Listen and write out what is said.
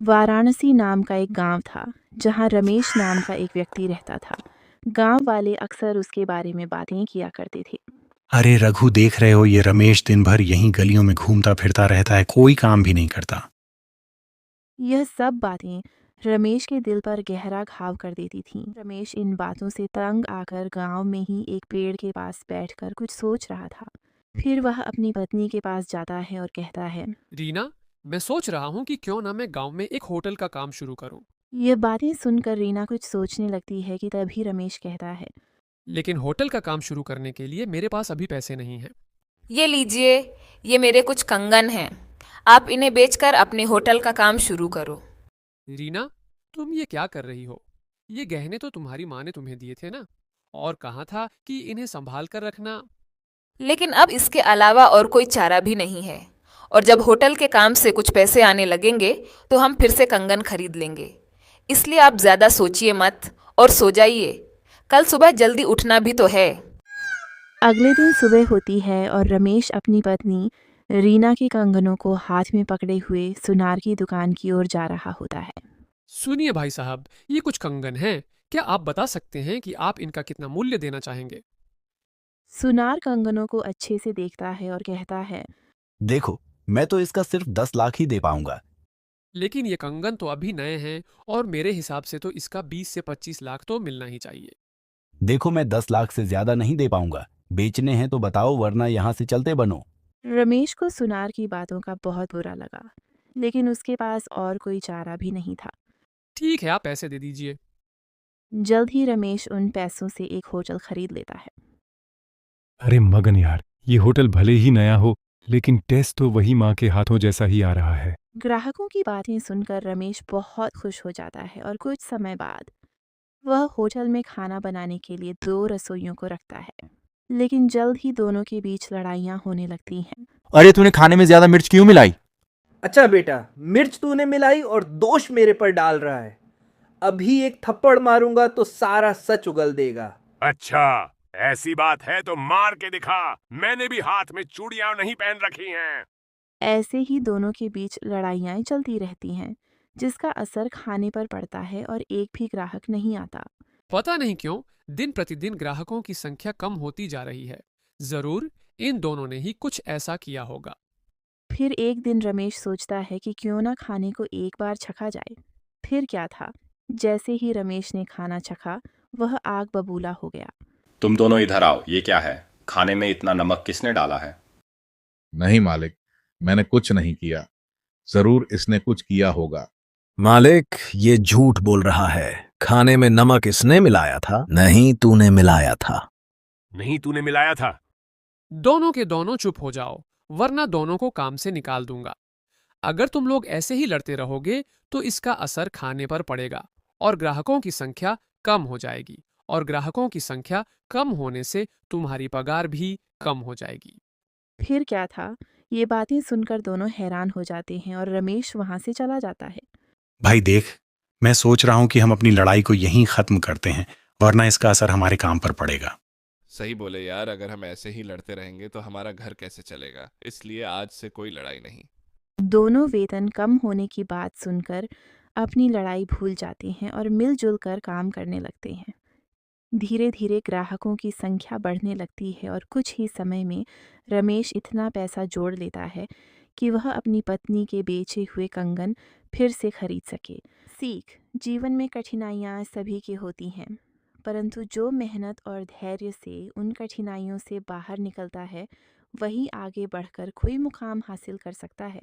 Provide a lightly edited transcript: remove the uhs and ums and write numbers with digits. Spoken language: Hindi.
वाराणसी नाम का एक गांव था जहां रमेश नाम का एक व्यक्ति रहता था। गांव वाले अक्सर उसके बारे में बातें किया करते थे। अरे रघु, देख रहे हो ये रमेश दिन भर यहीं गलियों में घूमता फिरता रहता है, कोई काम भी नहीं करता। यह सब बातें रमेश के दिल पर गहरा घाव कर देती थीं। रमेश इन बातों से तंग आकर गांव में ही एक पेड़ के पास बैठकर कुछ सोच रहा था। फिर वह अपनी पत्नी के पास जाता है और कहता है। रीना, मैं सोच रहा हूँ कि क्यों ना मैं गांव में एक होटल का काम शुरू करूँ। यह बातें सुनकर रीना कुछ सोचने लगती है कि तभी रमेश कहता है। लेकिन होटल का काम शुरू करने के लिए मेरे पास अभी पैसे नहीं हैं। ये लीजिए, ये मेरे कुछ कंगन हैं। आप इन्हें बेचकर अपने होटल का काम शुरू करो। रीना, तुम ये क्या कर रही हो? ये गहने तो तुम्हारी माँ ने तुम्हें दिए थे ना, और कहा था कि इन्हें संभाल कर रखना। लेकिन अब इसके अलावा और कोई चारा भी नहीं है। और जब होटल के काम से कुछ पैसे आने लगेंगे तो हम फिर से कंगन खरीद लेंगे। इसलिए आप ज़्यादा सोचिए मत और सो जाइए। कल सुबह जल्दी उठना भी तो है। अगले दिन सुबह होती है और रमेश अपनी पत्नी रीना के कंगनों को हाथ में पकड़े हुए सुनार की दुकान की ओर जा रहा होता है। सुनिए भाई साहब, ये कुछ कंगन हैं। क्या आप बता सकते हैं कि आप इनका कितना मूल्य देना चाहेंगे? सुनार कंगनों को अच्छे से देखता है और कहता है। देखो, मैं तो इसका सिर्फ 10 लाख ही दे पाऊंगा। लेकिन ये कंगन तो अभी नए हैं, और मेरे हिसाब से तो इसका 20 से 25 लाख तो मिलना ही चाहिए। देखो, मैं 10 लाख से ज्यादा नहीं दे पाऊंगा। बेचने हैं तो बताओ, वरना यहाँ से चलते बनो। रमेश को सुनार की बातों का बहुत बुरा लगा, लेकिन उसके पास और कोई चारा भी नहीं था। ठीक है, आप पैसे दे दीजिए। जल्द ही रमेश उन पैसों से एक होटल खरीद लेता है। अरे मगन यार, ये होटल भले ही नया हो, लेकिन टेस्ट तो वही माँ के हाथों जैसा ही आ रहा है। ग्राहकों की बातें सुनकर रमेश बहुत खुश हो जाता है और कुछ समय बाद वह होटल में खाना बनाने के लिए 2 रसोइयों को रखता है। लेकिन जल्द ही दोनों के बीच लड़ाइयाँ होने लगती हैं। अरे तूने खाने में ज्यादा मिर्च क्यों मिलाई? अच्छा बेटा, मिर्च तूने मिलाई और दोष मेरे पर डाल रहा है। अभी एक थप्पड़ मारूंगा तो सारा सच उगल देगा। अच्छा, ऐसी बात है तो मार के दिखा। मैंने भी हाथ में चूड़ियां नहीं पहन रखी हैं। ऐसे ही दोनों के बीच लड़ाइयाँ चलती रहती हैं, जिसका असर खाने पर पड़ता है और एक भी ग्राहक नहीं आता। पता नहीं क्यों दिन प्रतिदिन ग्राहकों की संख्या कम होती जा रही है। जरूर इन दोनों ने ही कुछ ऐसा किया होगा। फिर एक दिन रमेश सोचता है कि क्यों ना खाने को एक बार चखा जाए। फिर क्या था, जैसे ही रमेश ने खाना चखा, वह आग बबूला हो गया। तुम दोनों इधर आओ। ये क्या है? खाने में इतना नमक किसने डाला है? नहीं मालिक, मैंने कुछ नहीं किया। जरूर इसने कुछ किया होगा। मालिक, ये झूठ बोल रहा है। खाने में नमक इसने मिलाया था। नहीं, तूने मिलाया था। नहीं, तूने मिलाया था। दोनों के दोनों चुप हो जाओ, वरना दोनों को काम से निकाल दूंगा। अगर तुम लोग ऐसे ही लड़ते रहोगे तो इसका असर खाने पर पड़ेगा और ग्राहकों की संख्या कम हो जाएगी, और ग्राहकों की संख्या कम होने से तुम्हारी पगार भी कम हो जाएगी। फिर क्या था, ये बातें सुनकर दोनों हैरान हो जाते हैं और रमेश वहां से चला जाता है। भाई देख, मैं सोच रहा हूँ कि हम अपनी लड़ाई को यहीं खत्म करते हैं, वरना इसका असर हमारे काम पर पड़ेगा। सही बोले यार, अगर हम ऐसे ही लड़ते रहेंगे तो हमारा घर कैसे चलेगा। इसलिए आज से कोई लड़ाई नहीं। दोनों वेतन कम होने की बात सुनकर अपनी लड़ाई भूल जाते हैं और मिलजुल कर काम करने लगते हैं। धीरे धीरे ग्राहकों की संख्या बढ़ने लगती है और कुछ ही समय में रमेश इतना पैसा जोड़ लेता है कि वह अपनी पत्नी के बेचे हुए कंगन फिर से खरीद सके। सीख, जीवन में कठिनाइयाँ सभी की होती हैं, परंतु जो मेहनत और धैर्य से उन कठिनाइयों से बाहर निकलता है, वही आगे बढ़कर कोई मुकाम हासिल कर सकता है।